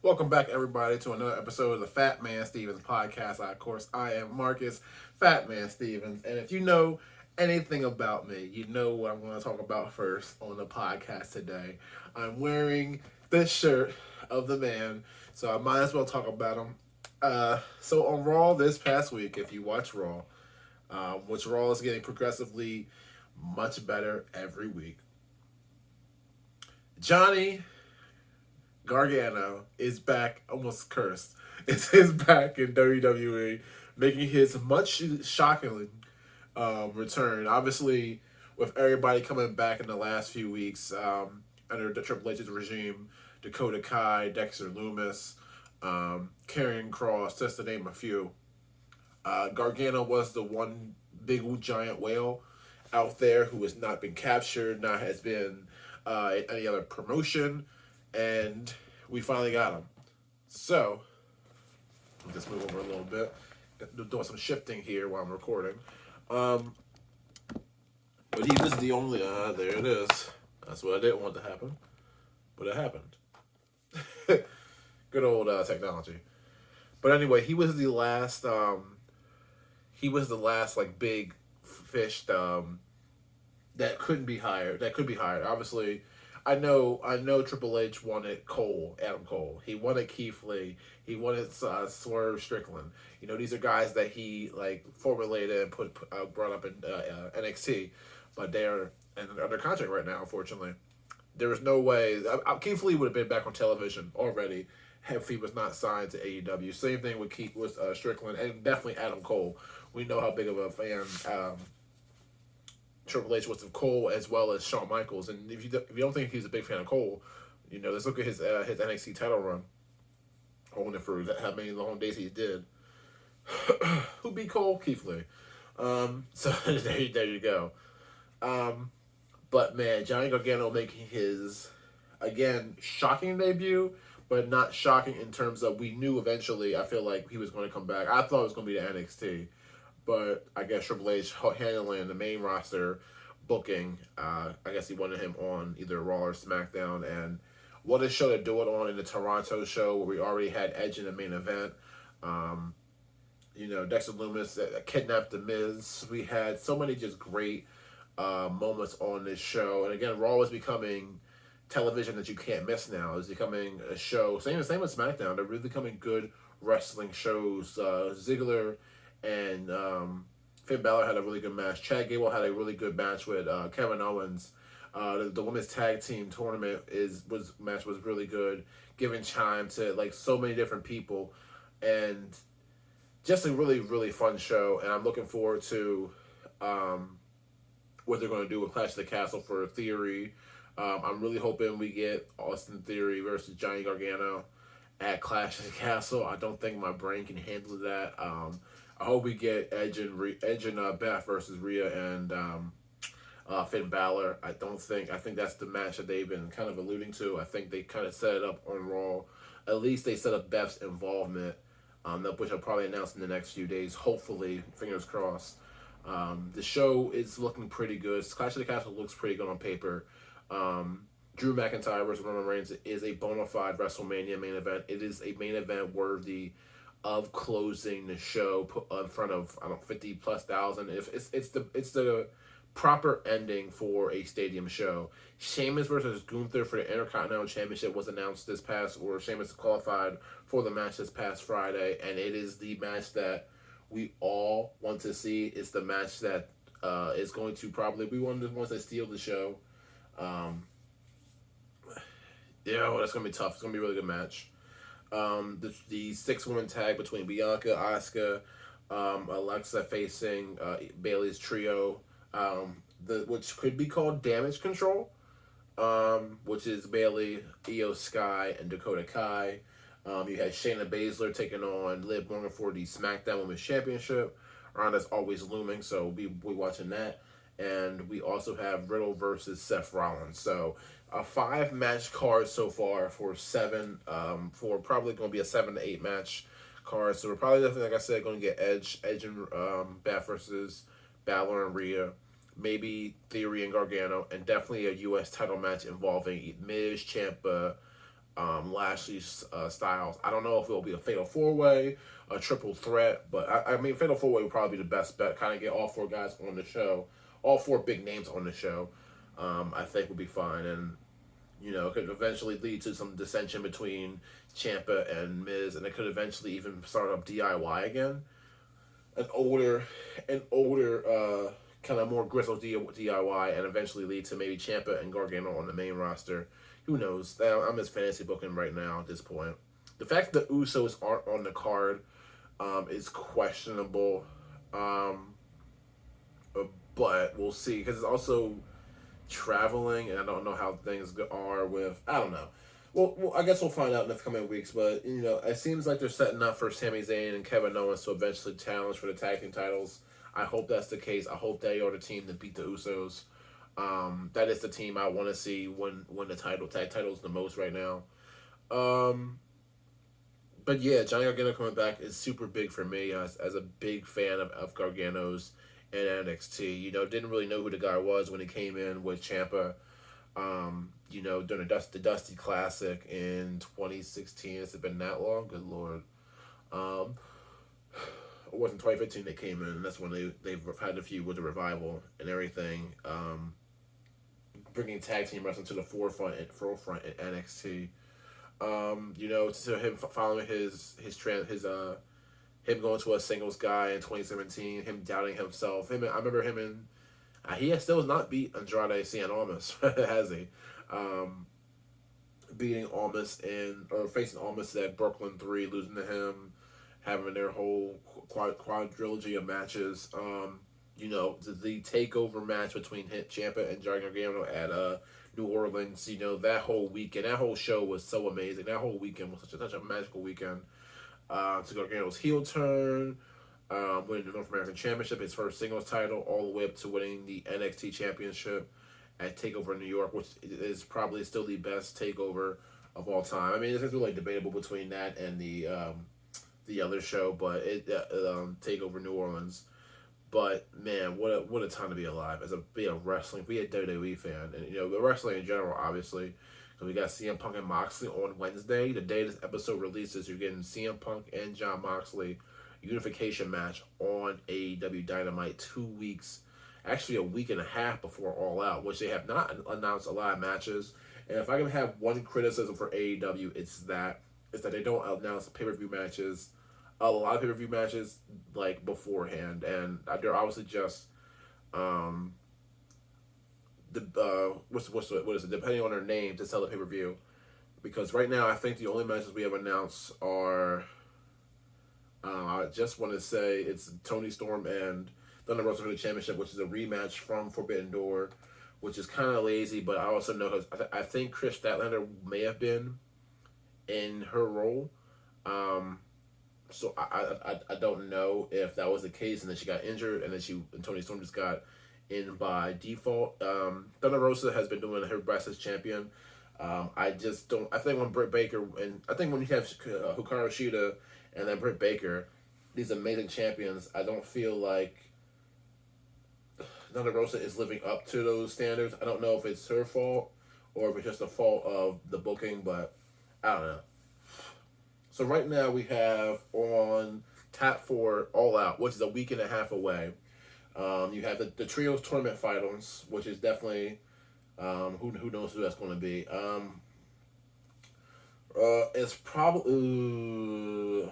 Welcome back, everybody, to another episode of the FatmanStephens podcast. I am Marcus, FatmanStephens, and if you know anything about me, you know what I'm going to talk about first on the podcast today. I'm wearing this shirt of the man, so I might as well talk about him. So on Raw this past week, if you watch Raw, which Raw is getting progressively much better every week, Johnny Gargano is back, almost cursed. It's his back in WWE, making his much shockingly return. Obviously, with everybody coming back in the last few weeks under the Triple H's regime, Dakota Kai, Dexter Loomis, Karrion Kross, just to name a few. Gargano was the one big giant whale out there who has not been captured, not has been any other promotion, and we finally got him. So, let me just move over a little bit. Doing some shifting here while I'm recording. Um, but he was the only. There it is. That's what I didn't want to happen, but it happened. Good old technology. But anyway, he was the last. He was the last like big fish that couldn't be hired. That could be hired. Obviously, I know. Triple H wanted Cole, Adam Cole. He wanted Keith Lee. He wanted Swerve Strickland. You know, these are guys that he like formulated and brought up in NXT, but they're under contract right now. Unfortunately, there was no way. Keith Lee would have been back on television already if he was not signed to AEW. Same thing with Strickland and definitely Adam Cole. We know how big of a fan Triple H was of Cole as well as Shawn Michaels. And if you don't think he's a big fan of Cole, you know, let's look at his NXT title run, holding it for how many long days he did. Who beat Cole? Keith Lee. So there you go. But man, Johnny Gargano making his again shocking debut, but not shocking in terms of we knew eventually. I feel like he was going to come back. I thought it was going to be the NXT, but I guess Triple H handling the main roster booking. I guess he wanted him on either Raw or SmackDown, and what a show to do it on in the Toronto show where we already had Edge in the main event. Um, you know, Dexter Loomis kidnapped the Miz. We had so many just great moments on this show, and again, Raw is becoming television that you can't miss now. It's becoming a show. Same with SmackDown. They're really becoming good wrestling shows. Ziggler and Finn Balor had a really good match. Chad Gable had a really good match with Kevin Owens. The women's tag team tournament was really good, giving time to like so many different people, and just a really fun show. And I'm looking forward to what they're going to do with Clash of the Castle for Theory. I'm really hoping we get Austin Theory versus Johnny Gargano at Clash of the Castle. I don't think my brain can handle that. I hope we get Edge and Beth versus Rhea and Finn Balor. I think that's the match that they've been kind of alluding to. I think they kind of set it up on Raw. At least they set up Beth's involvement, which I'll probably announce in the next few days. Hopefully, fingers crossed. The show is looking pretty good. Clash of the Castle looks pretty good on paper. Drew McIntyre versus Roman Reigns is a bona fide WrestleMania main event. It is a main event worthy of closing the show in front of 50 plus thousand. If it's the proper ending for a stadium show. Sheamus versus Gunther for the Intercontinental Championship was announced this past, or Sheamus qualified for the match this past Friday, and it is the match that we all want to see. It's the match that is going to probably be one of the ones that steal the show. Um, that's going to be tough. It's going to be a really good match. The 6-woman tag between Bianca, Asuka, Alexa facing Bailey's trio, which could be called Damage Control, which is Bailey, Io Sky, and Dakota Kai. You had Shayna Baszler taking on Liv Morgan for the SmackDown Women's Championship. Ronda's always looming, so we'll be watching that. And we also have Riddle versus Seth Rollins. So a 5-match card so far for 7, for probably going to be a 7 to 8 match card. So we're probably definitely, like I said, going to get Edge and Beth versus Balor and Rhea. Maybe Theory and Gargano, and definitely a U.S. title match involving Miz, Ciampa, Lashley Styles. I don't know if it'll be a fatal four way, a triple threat, but I mean fatal four way would probably be the best bet. Kind of get all four guys on the show, all four big names on the show. I think would be fine, and it could eventually lead to some dissension between Ciampa and Miz, and it could eventually even start up DIY again. An older, kind of more grizzled DIY, and eventually lead to maybe Ciampa and Gargano on the main roster. Who knows? I'm just fantasy booking right now at this point. The fact that the Usos aren't on the card is questionable, um, but we'll see because it's also traveling, and I don't know how things are with. I don't know. Well, I guess we'll find out in the coming weeks. But it seems like they're setting up for Sami Zayn and Kevin Owens to eventually challenge for the tag team titles. I hope that's the case. I hope they are the team that beat the Usos. That is the team I want to see win the tag titles the most right now. Um, but yeah, Johnny Gargano coming back is super big for me as a big fan of Gargano's in NXT. Didn't really know who the guy was when he came in with Champa. During the Dusty Classic in 2016. Has it been that long? Good lord. Um, it wasn't 2015 they came in, and that's when they've had a feud with the Revival and everything. Bringing tag team wrestling to the forefront in NXT. To him following him going to a singles guy in 2017, him doubting himself. I remember him in. He has still has not beat Andrade Cien Almas, has he? Um, Beating Almas or facing Almas at Brooklyn 3, losing to him, having their whole quadrilogy of matches. The takeover match between Ciampa and Johnny Gargano at New Orleans. That whole weekend, that whole show was so amazing. That whole weekend was such a magical weekend. To Gargano's heel turn, winning the North American Championship, his first singles title, all the way up to winning the NXT Championship at Takeover New York, which is probably still the best takeover of all time. I mean, it's really debatable between that and the other show, but Takeover New Orleans. But man, what a time to be alive as be a wrestling, be a WWE fan, and the wrestling in general, obviously. So we got CM Punk and Moxley on Wednesday. The day this episode releases, you're getting CM Punk and John Moxley unification match on AEW Dynamite 2 weeks, actually a week and a half before All Out, which they have not announced a lot of matches. And if I can have one criticism for AEW, it's that they don't announce pay-per-view matches, a lot of pay-per-view matches like beforehand, and they're obviously just what is it? Depending on their name to sell the pay-per-view, because right now I think the only matches we have announced are. I just want to say it's Tony Storm and Thunder Rosa for the championship, which is a rematch from Forbidden Door, which is kind of lazy. But I also know I think Chris Statlander may have been in her role. So I don't know if that was the case, and then she got injured, and then Tony Storm just got in by default. Thunder Rosa has been doing her best as champion. I just don't. I think when Britt Baker and I think when you have Hikaru Shida and then Britt Baker, these amazing champions, I don't feel like Thunder Rosa is living up to those standards. I don't know if it's her fault or if it's just a fault of the booking, but I don't know. So right now we have on tap for All Out, which is a week and a half away. You have the Trios Tournament Finals, which is definitely who knows who that's going to be. It's probably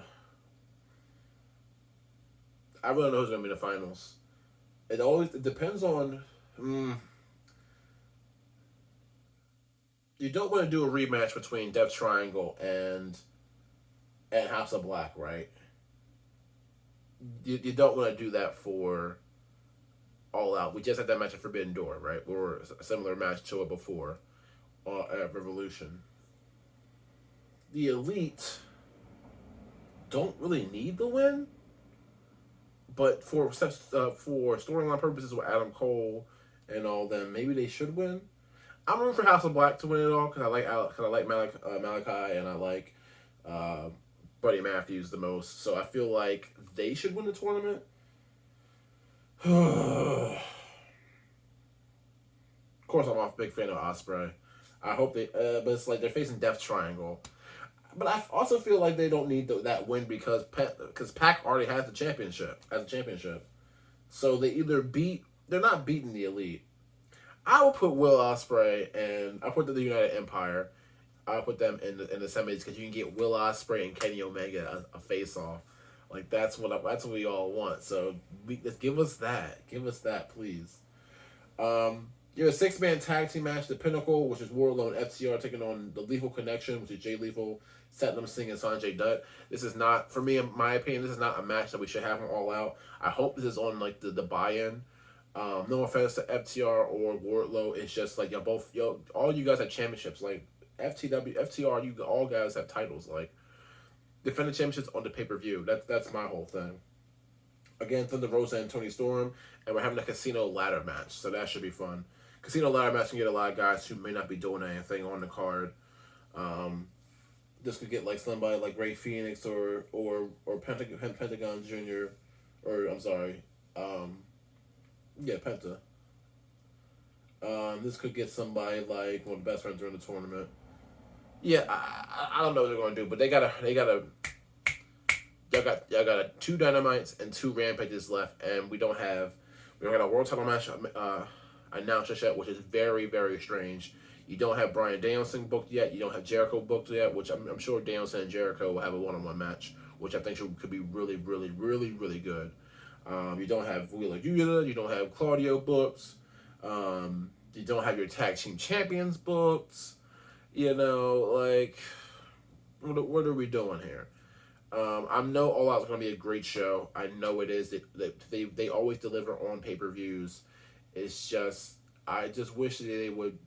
I really don't know who's going to be in the finals. It depends on. You don't want to do a rematch between Death Triangle and House of Black, right? You don't want to do that for All Out. We just had that match at Forbidden Door, right? Or a similar match to it before at Revolution. The Elite don't really need the win, but for storyline purposes with Adam Cole and all them, maybe they should win. I'm rooting for House of Black to win it all because I like Malachi and I like Buddy Matthews the most. So I feel like they should win the tournament. Of course, I'm a big fan of Ospreay. I hope they, but it's like they're facing Death Triangle. But I also feel like they don't need that win because Pac already has the championship as a championship. So they either they're not beating the Elite. I would put Will Ospreay and I put the United Empire. I put them in the semis because you can get Will Ospreay and Kenny Omega a face off. Like that's what we all want. So just give us that. Give us that, please. You have a 6-man tag team match, The Pinnacle, which is Wardlow and FTR taking on the Lethal Connection, which is Jay Lethal, Satnam Singh, and Sanjay Dutt. This is not, for me, in my opinion, this is not a match that we should have on All Out. I hope this is on like the buy-in. No offense to FTR or Wardlow, it's just like all you guys have championships. Like FTR, you all guys have titles. Like defend the championships on the pay-per-view. That's my whole thing. Again, Thunder Rosa and Tony Storm, and we're having a casino ladder match, so that should be fun. Casino ladder match can get a lot of guys who may not be doing anything on the card. This could get like somebody like Ray Phoenix or Pentagon Jr. or I'm sorry, Penta. This could get somebody like one of the best friends during the tournament. Yeah, I don't know what they're gonna do, but y'all got 2 Dynamites and 2 Rampages left, and we don't got a world title match announced just yet, which is very, very strange. You don't have Bryan Danielson booked yet. You don't have Jericho booked yet, which I'm sure Danielson and Jericho will have a one-on-one match, which I think could be really, really, really, really good. You don't have Wheeler Yuta. You don't have Claudio booked. You don't have your tag team champions booked. You know, like, what are we doing here? I know All Out is going to be a great show. I know it is. They always deliver on pay-per-views. It's just, I just wish that they would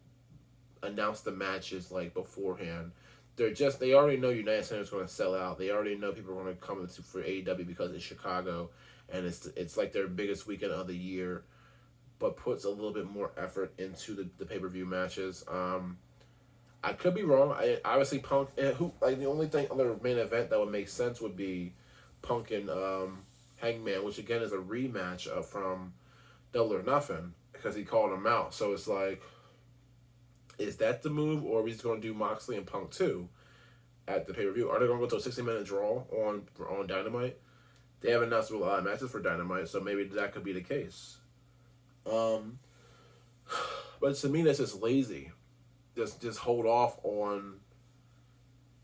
announce the matches like beforehand. They already know United Center is going to sell out. They already know people are going to come for AEW because it's Chicago, and it's like their biggest weekend of the year, but puts a little bit more effort into the pay-per-view matches. I could be wrong. Obviously Punk the only other main event that would make sense would be Punk and Hangman, which again is a rematch from Double or Nothing because he called him out. So it's like, is that the move, or are we just going to do Moxley and Punk too at the pay per view? Are they going to go to a 60-minute draw on Dynamite? They haven't announced a lot of matches for Dynamite, so maybe that could be the case. But to me, that's just lazy. Just hold off on.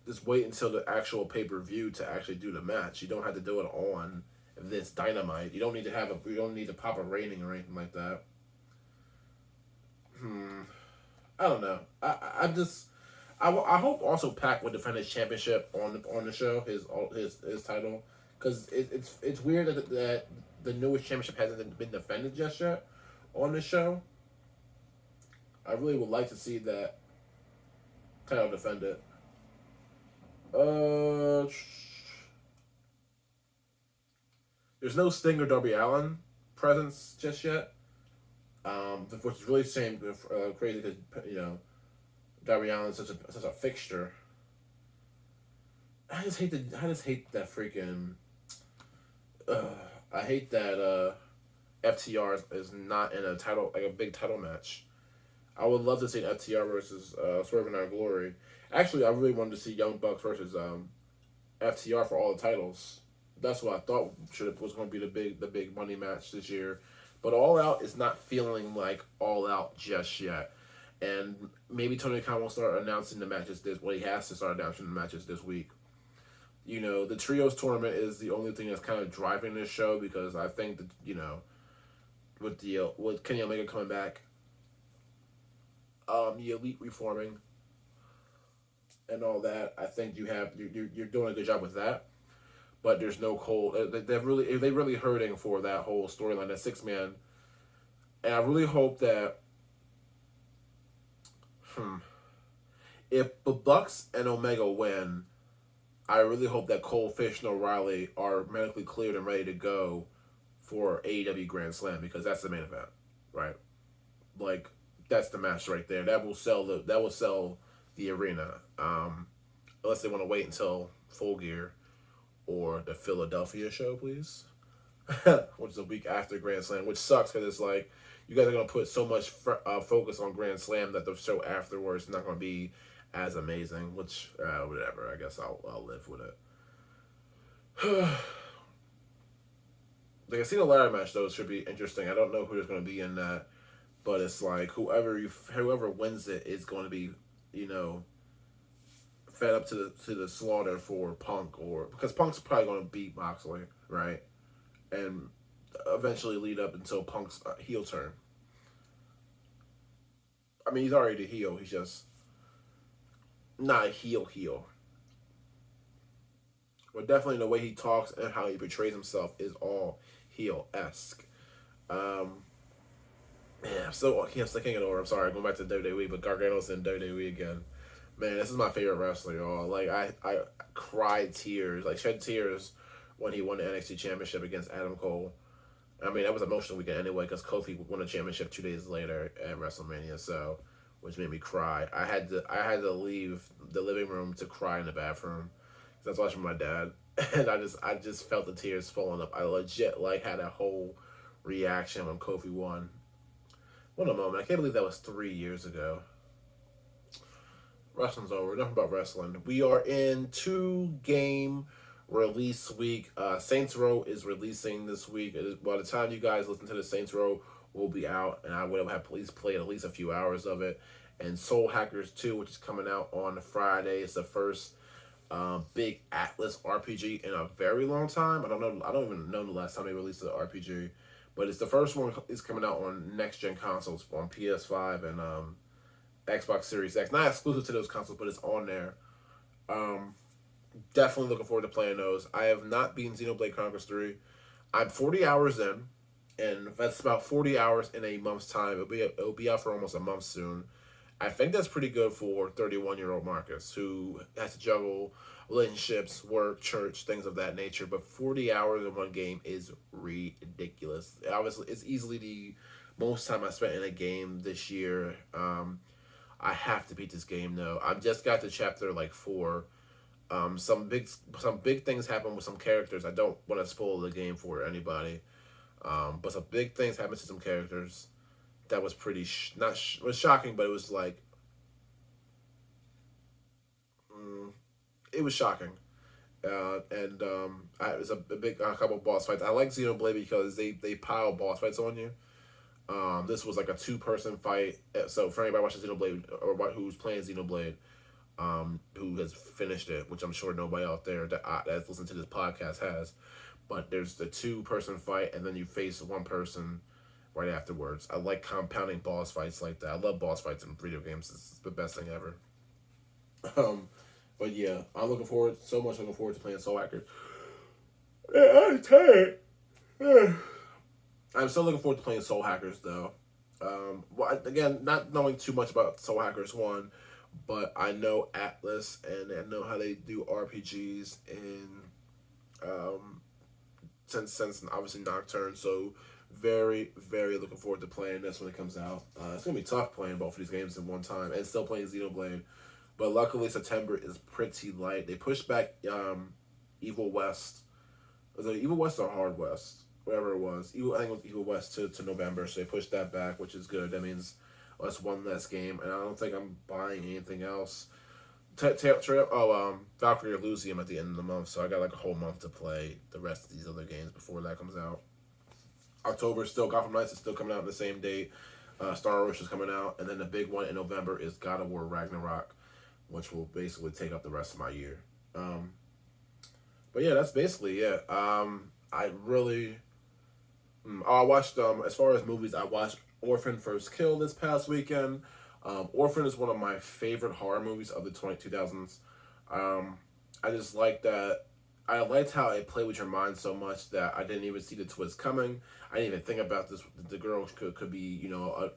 Just wait until the actual pay per view to actually do the match. You don't have to do it on this Dynamite. You don't need to pop a rating or anything like that. I don't know. I hope also Pac would defend his championship on the show, his title, because it's weird that the newest championship hasn't been defended just yet on the show. I really would like to see that title defended. There's no Sting or Darby Allin presence just yet, which is really crazy because Darby Allin's such a fixture. I just hate that freaking. I hate that FTR is not in a title, like a big title match. I would love to see FTR versus Swerve in Our Glory. Actually, I really wanted to see Young Bucks versus FTR for all the titles. That's what I thought was going to be the big money match this year. But All Out is not feeling like All Out just yet. And maybe Tony Khan will start announcing the matches he has to start announcing the matches this week. The Trios tournament is the only thing that's kind of driving this show because I think that, with Kenny Omega coming back, the Elite reforming and all that, I think you're doing a good job with that. But there's no Cole. They're really hurting for that whole storyline, that 6-man. And I really hope that if the Bucks and Omega win, I really hope that Cole, Fish, and O'Reilly are medically cleared and ready to go for AEW Grand Slam because that's the main event, right? Like, that's the match right there. That will sell the arena. Unless they want to wait until Full Gear or the Philadelphia show, please. which is a week after Grand Slam, which sucks because it's like you guys are gonna put so much focus on Grand Slam that the show afterwards is not gonna be as amazing. Which whatever, I guess I'll live with it. The casino ladder match though should be interesting. I don't know who there's gonna be in that, but it's like whoever wins it is going to be, you know, fed up to the slaughter for Punk, or because Punk's probably going to beat Moxley, right? And eventually lead up until Punk's heel turn. I mean, he's already the heel. He's just not a heel. But definitely the way he talks and how he portrays himself is all heel esque. Um, Man, I'm still can't get over. I'm sorry, going back to WWE, but Gargano's in WWE again. Man, this is my favorite wrestler, y'all. Like I cried tears, like shed tears when he won the NXT Championship against Adam Cole. I mean, that was an emotional weekend anyway because Kofi won the championship 2 days later at WrestleMania, so which made me cry. I had to leave the living room to cry in the bathroom because I was watching my dad, and I just felt the tears falling up. I legit like had a whole reaction when Kofi won. What a moment! I can't believe that was 3 years ago. Wrestling's over. Enough about wrestling. We are in 2 game release week. Saints Row is releasing this week. By the time you guys listen to the Saints Row, will be out, and I will have police played at least a few hours of it. And Soul Hackers 2, which is coming out on Friday, is the first big Atlas RPG in a very long time. I don't know. I don't even know the last time they released an RPG, but it's the first one. It's coming out on next gen consoles on PS5 and Xbox Series X. Not exclusive to those consoles, but it's on there. Um, Definitely looking forward to playing those. I have not beaten Xenoblade Chronicles 3. I'm 40 hours in, and that's about 40 hours in a month's time. It'll be out for almost a month soon. I think that's pretty good for 31-year-old Marcus, who has to juggle relationships, work, church, things of that nature. But 40 hours in one game is ridiculous. Obviously, it's easily the most time I spent in a game this year. I have to beat this game though. I've just got to chapter like 4. Some big things happen with some characters. I don't want to spoil the game for anybody. But some big things happen to some characters that was pretty not was shocking, but it was like mm, it was shocking. And it was a big couple boss fights. I like Xenoblade because they pile boss fights on you. This was like a 2 person fight. So for anybody watching Xenoblade or who's playing Xenoblade, who has finished it, which I'm sure nobody out there that's listening to this podcast has. But there's the 2 person fight, and then you face one person right afterwards. I like compounding boss fights like that. I love boss fights in video games. It's the best thing ever. Um, but yeah, looking forward to playing Soul Hackers. Yeah, I'm tired. I'm still looking forward to playing Soul Hackers though. Well, again, not knowing too much about Soul Hackers 1, but I know Atlas and I know how they do RPGs in um, since obviously Nocturne. So very looking forward to playing this when it comes out. It's gonna be tough playing both of these games in one time and still playing Xenoblade. But luckily September is pretty light. They pushed back Evil West. Was it Evil West or Hard West? Whatever it was. I think it was Evil West to November, so they pushed that back, which is good. That means that's one less game, and I don't think I'm buying anything else. Valkyrie Elysium at the end of the month, so I got like a whole month to play the rest of these other games before that comes out. October still Gotham Knights is still coming out on the same date. Star Wars is coming out, and then the big one in November is God of War Ragnarok, which will basically take up the rest of my year. But yeah, that's basically it. I really, I watched as far as movies, I watched Orphan First Kill this past weekend. Orphan is one of my favorite horror movies of the 2000s. I just like that. I liked how it played with your mind so much that I didn't even see the twist coming. I didn't even think about this. The girl could be,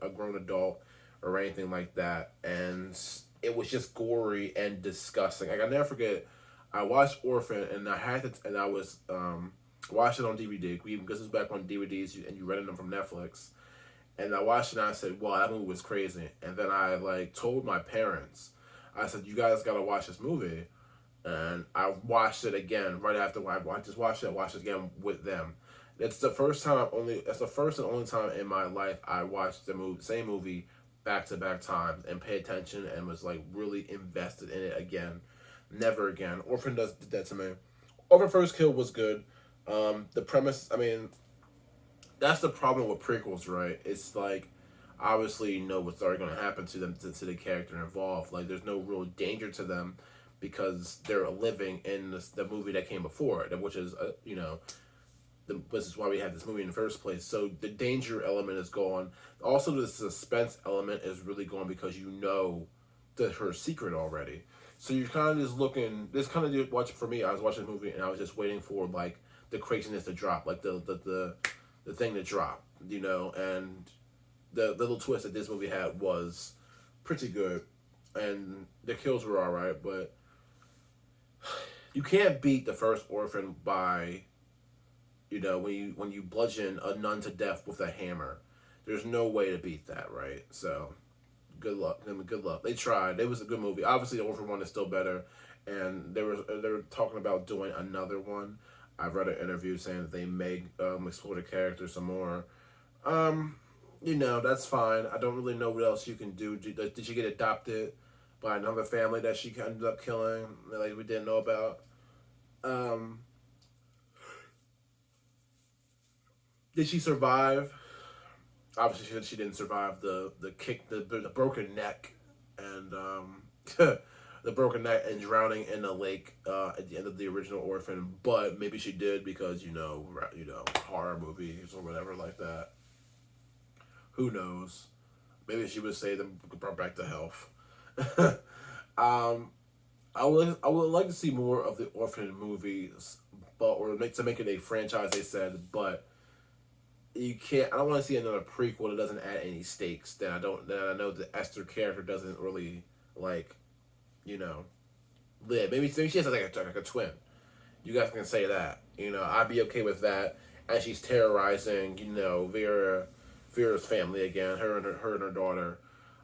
a grown adult or anything like that. And it was just gory and disgusting. Like, I never forget, I watched Orphan and I had to, and I was, watched it on DVD. Because it was back on DVDs and you rented them from Netflix. And I watched it and I said, wow, that movie was crazy. And then I told my parents, I said, you guys gotta watch this movie. And I watched it again right after I just watched it. I watched it again with them. It's the first time only. That's the first and only time in my life I watched the same movie, back to back times and pay attention and was like really invested in it again. Never again. Orphan does did that to me. Orphan First Kill was good. The premise. I mean, that's the problem with prequels, right? It's like obviously you know what's already going to happen to them to the character involved. Like there's no real danger to them because they're living in the movie that came before it, which is this is why we had this movie in the first place. So the danger element is gone. Also, the suspense element is really gone because you know her secret already. So you're kind of just looking. This kind of watching for me. I was watching the movie and I was just waiting for like the craziness to drop, like the thing to drop, and the little twist that this movie had was pretty good, and the kills were all right, but you can't beat the first Orphan by when you bludgeon a nun to death with a hammer. There's no way to beat that, right? So good luck. I mean, good luck. They tried. It was a good movie. Obviously, the Orphan one is still better, and they were talking about doing another one. I've read an interview saying that they may explore the character some more. Um, that's fine. I don't really know what else you can do. Did she get adopted by another family that she ended up killing, like we didn't know about? Um, did she survive? Obviously, she didn't survive the kick, the broken neck, and the broken neck and drowning in the lake at the end of the original Orphan. But maybe she did because horror movies or whatever like that. Who knows? Maybe she was saved and brought back to health. um, I would like to see more of the Orphan movies, but to make it a franchise. They said, but you can't. I don't want to see another prequel that doesn't add any stakes. That I know the Esther character doesn't really like. You know, live. Maybe she has like a twin. You guys can say that. I'd be okay with that. And she's terrorizing. Vera's family again. Her and her daughter,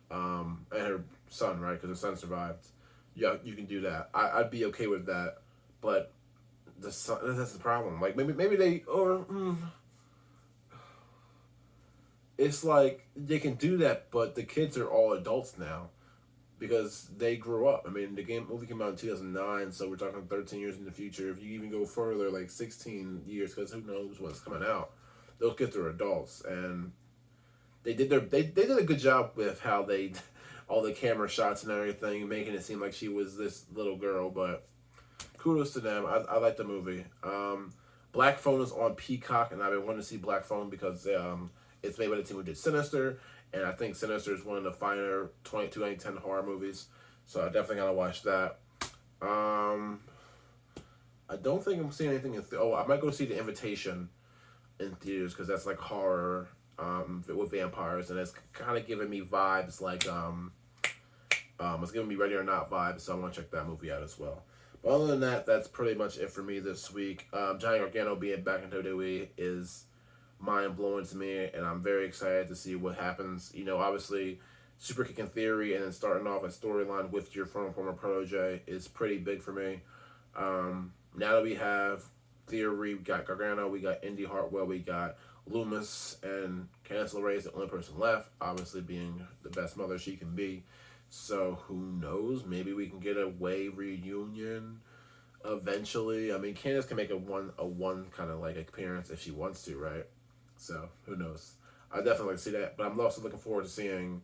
and her son, right? Because her son survived. Yeah, you can do that. I'd be okay with that. But the son, that's the problem. Like maybe they or. It's like they can do that, but the kids are all adults now because they grew up. I mean, the movie came out in 2009, so we're talking 13 years in the future. If you even go further, like 16 years, because who knows what's coming out. Those kids are adults, and they did a good job with how they all the camera shots and everything, making it seem like she was this little girl. But kudos to them. I like the movie. Black Phone is on Peacock, and I've been wanting to see Black Phone because it's made by the team who did Sinister, and I think Sinister is one of the finer 2010 horror movies. So I definitely gotta watch that. I don't think I'm seeing anything I might go see The Invitation in theaters because that's like horror with vampires, and it's kind of giving me vibes like it's giving me Ready or Not vibes. So I want to check that movie out as well. But other than that, that's pretty much it for me this week. Johnny Gargano being back in WWE is mind blowing to me, and I'm very excited to see what happens. Obviously, Super Kick in Theory and then starting off a storyline with your former protege is pretty big for me. Now that we have Theory, we got Gargano, we got Indy Hartwell, we got Loomis, and Candice LeRae is the only person left, obviously being the best mother she can be. So who knows? Maybe we can get a Way reunion eventually. I mean, Candice can make a one kind of like appearance if she wants to, right? So who knows? I definitely like to see that, but I'm also looking forward to seeing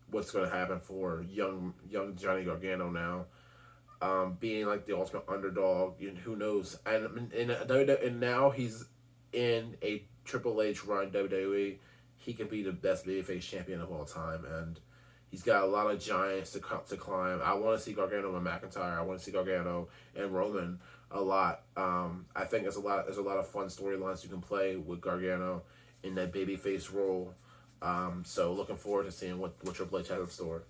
what's going to happen for young Johnny Gargano now, being like the ultimate underdog. Who knows? And now he's in a Triple H run WWE. He can be the best babyface champion of all time, and he's got a lot of giants to climb. I want to see Gargano and McIntyre. I want to see Gargano and Roman a lot. I think there's a lot of fun storylines you can play with Gargano in that babyface role. So looking forward to seeing what Triple H has in store.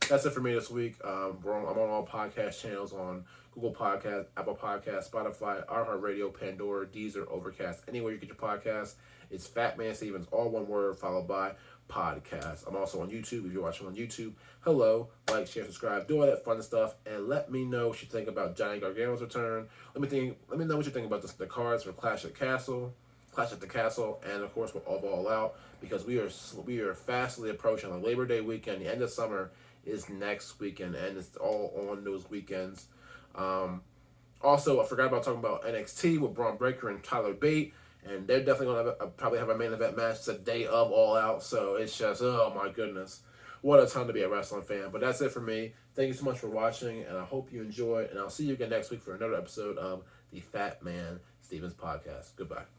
That's it for me this week. I'm on all podcast channels on Google Podcast, Apple Podcast, Spotify, iHeartRadio, Pandora, Deezer, Overcast, anywhere you get your podcast. It's FatmanStephens, all one word, followed by podcast. I'm also on YouTube. If you're watching on YouTube, hello, like, share, subscribe, do all that fun stuff, and let me know what you think about Johnny Gargano's return. Let me know what you think about the cards for Clash at Clash at the Castle, and of course we're all out because we are fastly approaching the Labor Day weekend. The end of summer is next weekend, and it's all on those weekends. Um, Also, I forgot about talking about NXT with Braun Breaker and Tyler Bate, and they're definitely going to probably have a main event match the day of All Out. So it's just, oh my goodness, what a time to be a wrestling fan. But that's it for me. Thank you so much for watching, and I hope you enjoy. And I'll see you again next week for another episode of the Fat Man Stephens podcast. Goodbye.